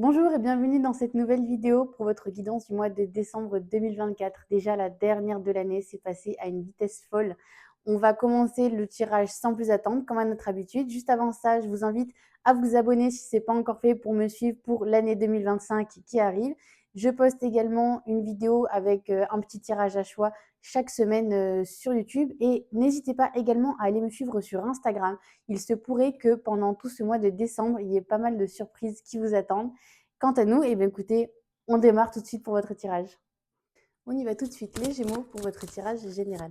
Bonjour et bienvenue dans cette nouvelle vidéo pour votre guidance du mois de décembre 2024. Déjà la dernière de l'année, c'est passé à une vitesse folle. On va commencer le tirage sans plus attendre, comme à notre habitude. Juste avant ça, je vous invite à vous abonner si ce n'est pas encore fait pour me suivre pour l'année 2025 qui arrive. Je poste également une vidéo avec un petit tirage à choix chaque semaine sur YouTube et n'hésitez pas également à aller me suivre sur Instagram. Il se pourrait que pendant tout ce mois de décembre, il y ait pas mal de surprises qui vous attendent. Quant à nous, eh bien, écoutez, on démarre tout de suite pour votre tirage. On y va tout de suite, les Gémeaux, pour votre tirage général.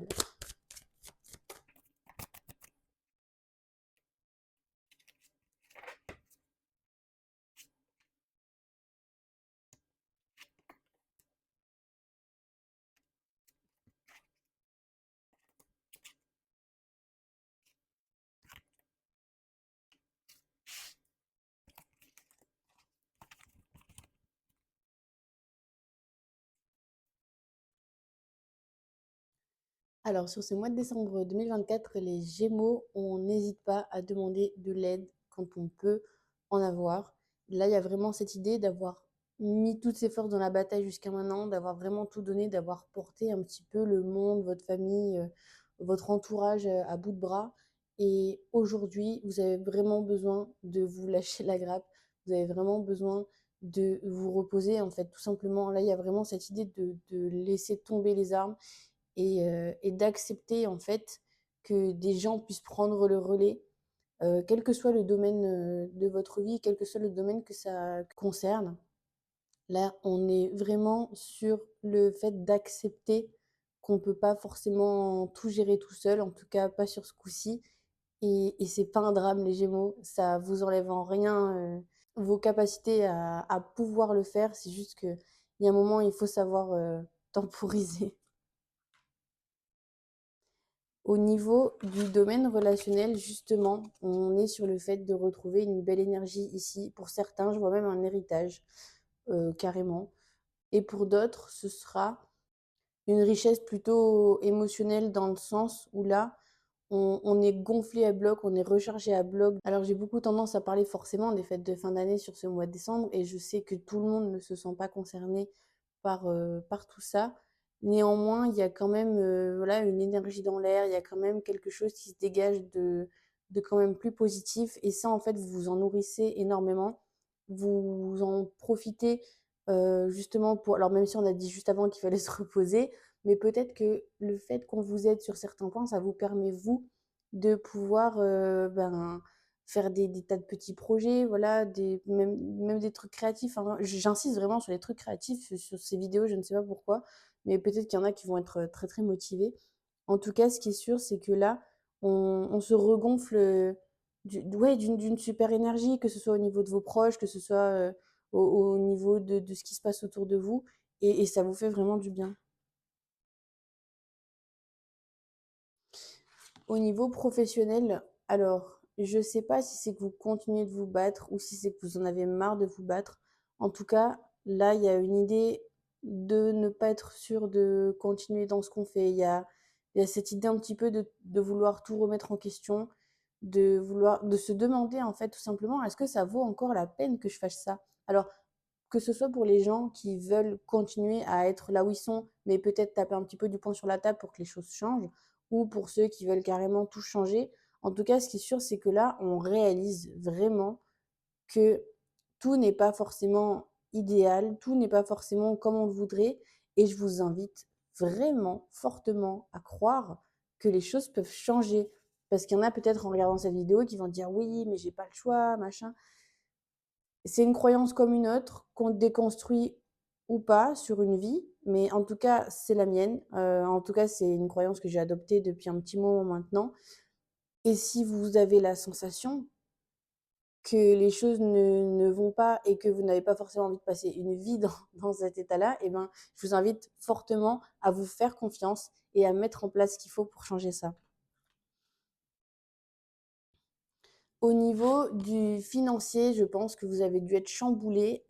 Alors, sur ce mois de décembre 2024, les Gémeaux, on n'hésite pas à demander de l'aide quand on peut en avoir. Là, il y a vraiment cette idée d'avoir mis toutes ses forces dans la bataille jusqu'à maintenant, d'avoir vraiment tout donné, d'avoir porté un petit peu le monde, votre famille, votre entourage à bout de bras. Et aujourd'hui, vous avez vraiment besoin de vous lâcher la grappe. Vous avez vraiment besoin de vous reposer, en fait, tout simplement. Là, il y a vraiment cette idée de laisser tomber les armes et d'accepter en fait que des gens puissent prendre le relais, quel que soit le domaine de votre vie, quel que soit le domaine que ça concerne. Là, on est vraiment sur le fait d'accepter qu'on ne peut pas forcément tout gérer tout seul, en tout cas pas sur ce coup-ci. Et c'est pas un drame, les Gémeaux, ça vous enlève en rien vos capacités à pouvoir le faire. C'est juste qu'il y a un moment, il faut savoir temporiser. Au niveau du domaine relationnel, justement, on est sur le fait de retrouver une belle énergie ici. Pour certains, je vois même un héritage, carrément. Et pour d'autres, ce sera une richesse plutôt émotionnelle dans le sens où là, on est gonflé à bloc, on est rechargé à bloc. Alors j'ai beaucoup tendance à parler forcément des fêtes de fin d'année sur ce mois de décembre et je sais que tout le monde ne se sent pas concerné par tout ça. Néanmoins, il y a quand même voilà, une énergie dans l'air, il y a quand même quelque chose qui se dégage de quand même plus positif. Et ça, en fait, vous vous en nourrissez énormément. Vous en profitez justement pour... Alors même si on a dit juste avant qu'il fallait se reposer, mais peut-être que le fait qu'on vous aide sur certains points, ça vous permet, vous, de pouvoir faire des tas de petits projets, voilà, même des trucs créatifs, hein. J'insiste vraiment sur les trucs créatifs sur ces vidéos, je ne sais pas pourquoi, mais peut-être qu'il y en a qui vont être très très motivés. En tout cas, ce qui est sûr, c'est que là, on se regonfle ouais, d'une super énergie, que ce soit au niveau de vos proches, que ce soit au niveau de ce qui se passe autour de vous, et ça vous fait vraiment du bien. Au niveau professionnel, alors, je sais pas si c'est que vous continuez de vous battre ou si c'est que vous en avez marre de vous battre. En tout cas, là, il y a une idée de ne pas être sûr de continuer dans ce qu'on fait. Il y a cette idée un petit peu de vouloir tout remettre en question, de se demander, en fait, tout simplement, est-ce que ça vaut encore la peine que je fasse ça? Alors, que ce soit pour les gens qui veulent continuer à être là où ils sont, mais peut-être taper un petit peu du poing sur la table pour que les choses changent, ou pour ceux qui veulent carrément tout changer. En tout cas, ce qui est sûr, c'est que là, on réalise vraiment que tout n'est pas forcément idéal, tout n'est pas forcément comme on le voudrait, et je vous invite vraiment fortement à croire que les choses peuvent changer. Parce qu'il y en a peut-être en regardant cette vidéo qui vont dire oui, mais j'ai pas le choix, machin. C'est une croyance comme une autre, qu'on déconstruit ou pas sur une vie, mais en tout cas, c'est la mienne. En tout cas, c'est une croyance que j'ai adoptée depuis un petit moment maintenant. Et si vous avez la sensation que les choses ne vont pas et que vous n'avez pas forcément envie de passer une vie dans cet état-là, eh ben, je vous invite fortement à vous faire confiance et à mettre en place ce qu'il faut pour changer ça. Au niveau du financier, je pense que vous avez dû être chamboulé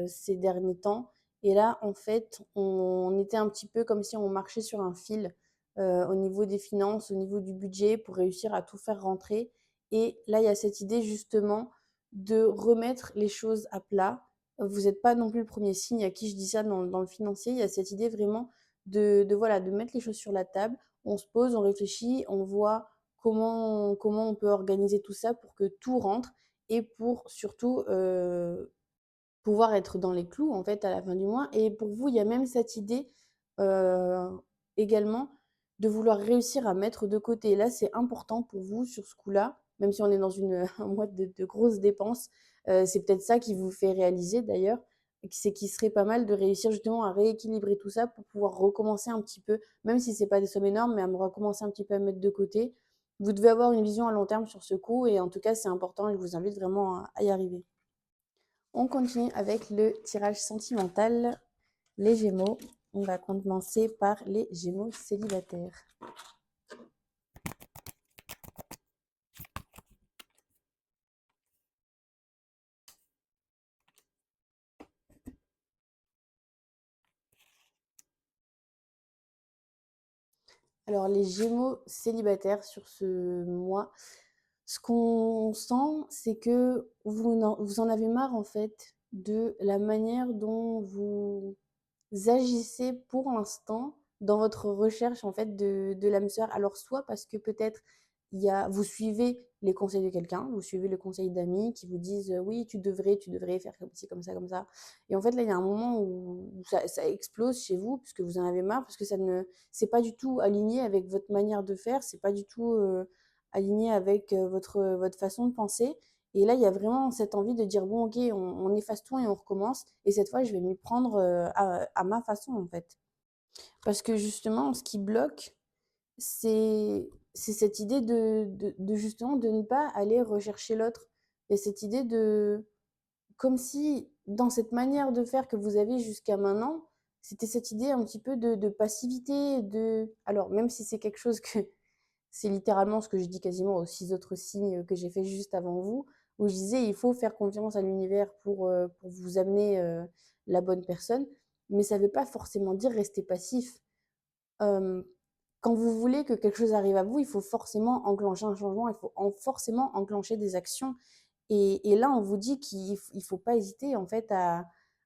ces derniers temps. Et là, en fait, on était un petit peu comme si on marchait sur un fil au niveau des finances, au niveau du budget, pour réussir à tout faire rentrer. Et là, il y a cette idée justement de remettre les choses à plat Vous n'êtes pas non plus le premier signe à qui je dis ça dans le financier. Il y a cette idée vraiment voilà, de mettre les choses sur la table. On se pose, on réfléchit, on voit comment on peut organiser tout ça pour que tout rentre et pour surtout pouvoir être dans les clous en fait à la fin du mois. Et pour vous, il y a même cette idée euh, également de vouloir réussir à mettre de côté. Et là, c'est important pour vous sur ce coup-là, même si on est dans un mois de grosses dépenses. C'est peut-être ça qui vous fait réaliser d'ailleurs, c'est qu'il serait pas mal de réussir justement à rééquilibrer tout ça pour pouvoir recommencer un petit peu, même si c'est pas des sommes énormes, mais à me recommencer un petit peu à mettre de côté. Vous devez avoir une vision à long terme sur ce coup et en tout cas, c'est important et je vous invite vraiment à y arriver. On continue avec le tirage sentimental, les Gémeaux. On va commencer par les Gémeaux célibataires. Alors, les Gémeaux célibataires sur ce mois, ce qu'on sent, c'est que vous en avez marre en fait de la manière dont vous agissez pour l'instant dans votre recherche en fait de l'âme sœur. Alors soit parce que peut-être vous suivez les conseils de quelqu'un, vous suivez le conseil d'amis qui vous disent oui tu devrais faire comme ci, comme ça. Et en fait là il y a un moment où ça explose chez vous parce que vous en avez marre, parce que c'est pas du tout aligné avec votre manière de faire, c'est pas du tout aligné avec votre façon de penser. Et là, il y a vraiment cette envie de dire, bon, ok, on efface tout et on recommence. Et cette fois, je vais m'y prendre à ma façon, en fait. Parce que justement, ce qui bloque, c'est cette idée de justement de ne pas aller rechercher l'autre. Et cette idée comme si dans cette manière de faire que vous avez jusqu'à maintenant, c'était cette idée un petit peu de passivité, alors même si c'est quelque chose que c'est littéralement ce que je dis quasiment aux 6 autres signes que j'ai fait juste avant vous, où je disais il faut faire confiance à l'univers pour vous amener la bonne personne, mais ça ne veut pas forcément dire rester passif. Euh, Quand vous voulez que quelque chose arrive à vous, il faut forcément enclencher un changement, il faut forcément enclencher des actions. Et là, on vous dit qu'il ne faut pas hésiter en fait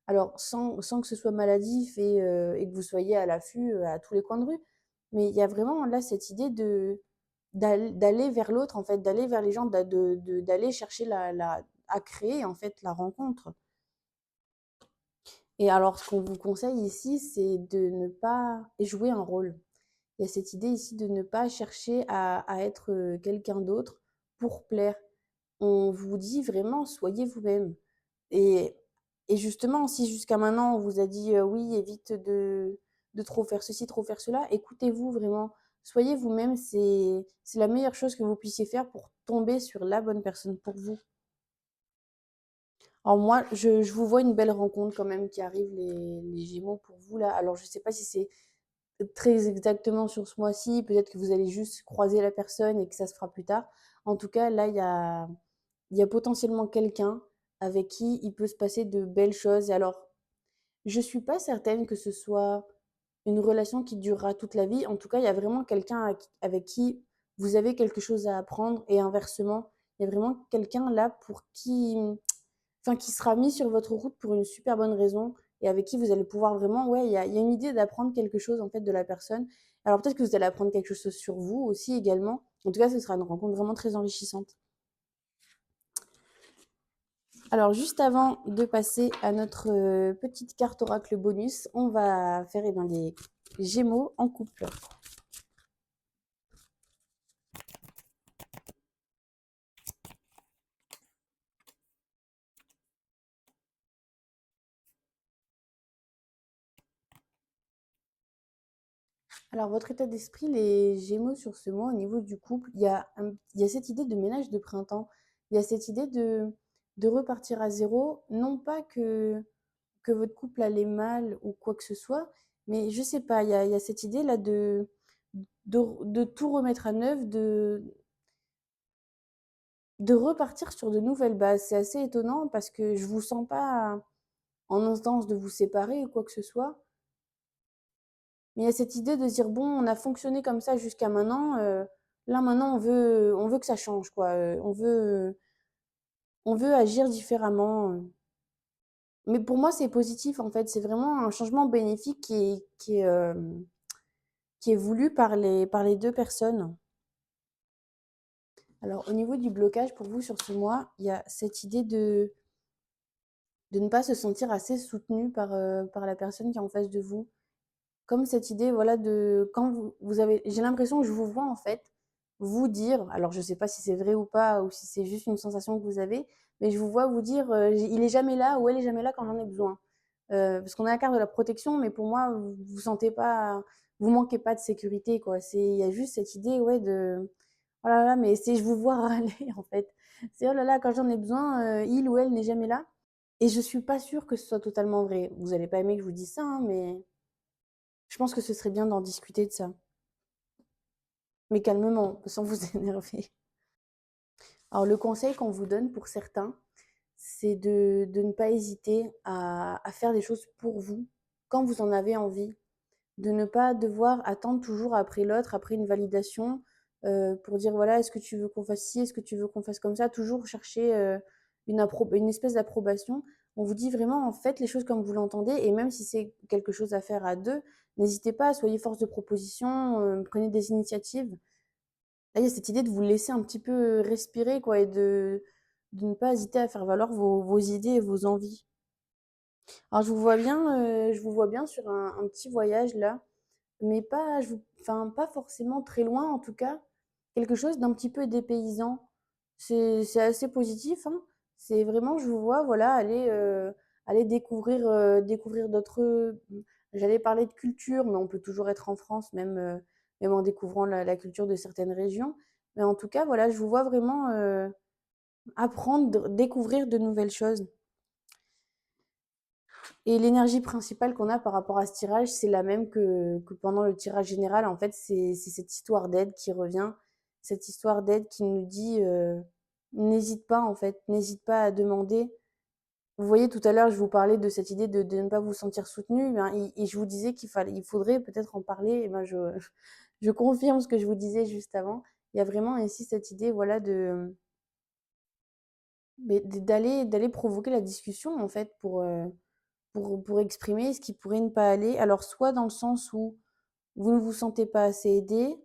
alors sans que ce soit maladif et que vous soyez à l'affût à tous les coins de rue, mais il y a vraiment là cette idée d'aller vers l'autre en fait, d'aller vers les gens, d'aller chercher à créer en fait la rencontre. Et alors, ce qu'on vous conseille ici, c'est de ne pas jouer un rôle. Il y a cette idée ici de ne pas chercher à être quelqu'un d'autre pour plaire. On vous dit vraiment, soyez vous-même. Et, et justement, si jusqu'à maintenant on vous a dit oui, évite de trop faire ceci, trop faire cela, écoutez-vous vraiment. Soyez vous-même, c'est la meilleure chose que vous puissiez faire pour tomber sur la bonne personne pour vous. Alors moi, je vous vois une belle rencontre quand même qui arrive, les Gémeaux pour vous là. Alors je ne sais pas si c'est très exactement sur ce mois-ci, peut-être que vous allez juste croiser la personne et que ça se fera plus tard. En tout cas, là, il y a potentiellement quelqu'un avec qui il peut se passer de belles choses. Et alors, je suis pas certaine que ce soit une relation qui durera toute la vie. En tout cas, il y a vraiment quelqu'un avec qui vous avez quelque chose à apprendre et inversement, il y a vraiment quelqu'un là qui sera mis sur votre route pour une super bonne raison et avec qui vous allez pouvoir vraiment, ouais, il y a une idée d'apprendre quelque chose en fait de la personne. Alors peut-être que vous allez apprendre quelque chose sur vous aussi également. En tout cas, ce sera une rencontre vraiment très enrichissante. Alors, juste avant de passer à notre petite carte oracle bonus, on va faire les Gémeaux en couple. Alors, votre état d'esprit, les Gémeaux sur ce mois, au niveau du couple, il y a cette idée de ménage de printemps. Il y a cette idée de repartir à zéro. Non pas que votre couple allait mal ou quoi que ce soit, mais je sais pas, il y a cette idée là de tout remettre à neuf, de repartir sur de nouvelles bases. C'est assez étonnant parce que je vous sens pas en instance de vous séparer ou quoi que ce soit. Mais il y a cette idée de dire, bon, on a fonctionné comme ça jusqu'à maintenant. Là, maintenant, on veut que ça change, quoi. On veut agir différemment. Mais pour moi, c'est positif, en fait. C'est vraiment un changement bénéfique qui est voulu par les 2 personnes. Alors, au niveau du blocage, pour vous, sur ce mois, il y a cette idée de ne pas se sentir assez soutenu par la personne qui est en face de vous. Comme cette idée, voilà, de quand vous avez, j'ai l'impression que je vous vois en fait vous dire, alors je sais pas si c'est vrai ou pas, ou si c'est juste une sensation que vous avez, mais je vous vois vous dire, il est jamais là ou elle est jamais là quand j'en ai besoin. Parce qu'on a la carte de la protection, mais pour moi, vous sentez pas, vous manquez pas de sécurité, quoi. Il y a juste cette idée, ouais, de, oh là là, mais c'est, je vous vois râler en fait. C'est, oh là là, quand j'en ai besoin, il ou elle n'est jamais là. Et je suis pas sûre que ce soit totalement vrai. Vous allez pas aimer que je vous dise ça, hein, mais je pense que ce serait bien d'en discuter de ça. Mais calmement, sans vous énerver. Alors, le conseil qu'on vous donne pour certains, c'est de ne pas hésiter à faire des choses pour vous quand vous en avez envie. De ne pas devoir attendre toujours après l'autre, après une validation, pour dire voilà, est-ce que tu veux qu'on fasse ci, est-ce que tu veux qu'on fasse comme ça, toujours chercher une espèce d'approbation. On vous dit vraiment, en fait, les choses comme vous l'entendez, et même si c'est quelque chose à faire à deux, n'hésitez pas, soyez force de proposition, prenez des initiatives. Là, il y a cette idée de vous laisser un petit peu respirer, quoi, et de ne pas hésiter à faire valoir vos idées et vos envies. Alors, je vous vois bien sur un petit voyage là, mais pas, enfin, pas forcément très loin en tout cas, quelque chose d'un petit peu dépaysant. C'est assez positif, hein. C'est vraiment, je vous vois, voilà, aller découvrir, découvrir d'autres. J'allais parler de culture, mais on peut toujours être en France, même en découvrant la culture de certaines régions. Mais en tout cas, voilà, je vous vois vraiment apprendre, découvrir de nouvelles choses. Et l'énergie principale qu'on a par rapport à ce tirage, c'est la même que pendant le tirage général. En fait, c'est cette histoire d'aide qui revient, cette histoire d'aide qui nous dit n'hésite pas, en fait, n'hésite pas à demander. Vous voyez, tout à l'heure, je vous parlais de cette idée de ne pas vous sentir soutenu, ben, et je vous disais il faudrait peut-être en parler. Et ben, je confirme ce que je vous disais juste avant. Il y a vraiment ici cette idée, voilà, d'aller provoquer la discussion, en fait, pour exprimer ce qui pourrait ne pas aller. Alors, soit dans le sens où vous ne vous sentez pas assez aidé,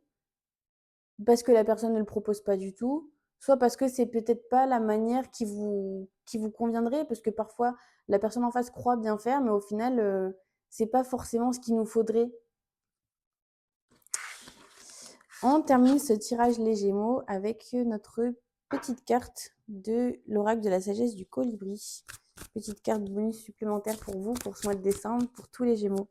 parce que la personne ne le propose pas du tout, soit parce que c'est peut-être pas la manière qui vous conviendrait, parce que parfois la personne en face croit bien faire, mais au final, c'est pas forcément ce qu'il nous faudrait. On termine ce tirage les Gémeaux avec notre petite carte de l'oracle de la sagesse du colibri. Petite carte bonus supplémentaire pour vous pour ce mois de décembre, pour tous les Gémeaux.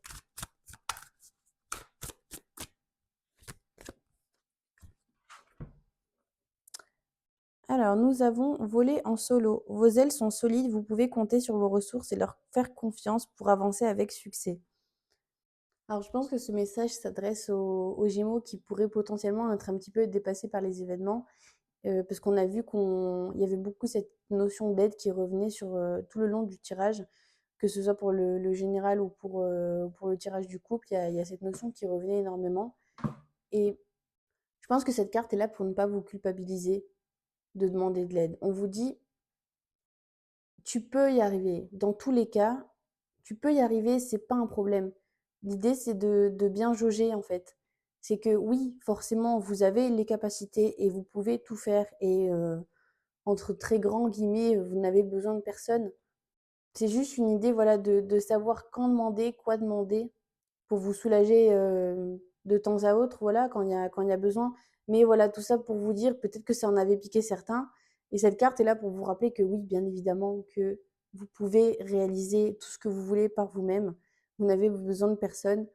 Alors, nous avons volé en solo. Vos ailes sont solides, vous pouvez compter sur vos ressources et leur faire confiance pour avancer avec succès. Alors, je pense que ce message s'adresse aux Gémeaux qui pourraient potentiellement être un petit peu dépassés par les événements, parce qu'on a vu qu'il y avait beaucoup cette notion d'aide qui revenait sur tout le long du tirage, que ce soit pour le général ou pour le tirage du couple, il y a cette notion qui revenait énormément. Et je pense que cette carte est là pour ne pas vous culpabiliser de demander de l'aide. On vous dit, tu peux y arriver. Dans tous les cas, tu peux y arriver, c'est pas un problème. L'idée, c'est de bien jauger, en fait. C'est que oui, forcément, vous avez les capacités et vous pouvez tout faire. Et entre très grands guillemets, vous n'avez besoin de personne. C'est juste une idée, voilà, de savoir quand demander, quoi demander, pour vous soulager de temps à autre, voilà, quand il y a besoin. Mais voilà, tout ça pour vous dire, peut-être que ça en avait piqué certains. Et cette carte est là pour vous rappeler que oui, bien évidemment, que vous pouvez réaliser tout ce que vous voulez par vous-même. Vous n'avez besoin de personne.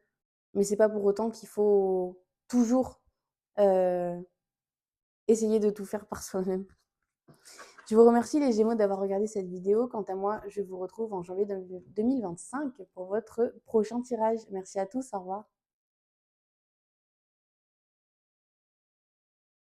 Mais c'est pas pour autant qu'il faut toujours euh, essayer de tout faire par soi-même. Je vous remercie les Gémeaux d'avoir regardé cette vidéo. Quant à moi, je vous retrouve en janvier 2025 pour votre prochain tirage. Merci à tous, au revoir.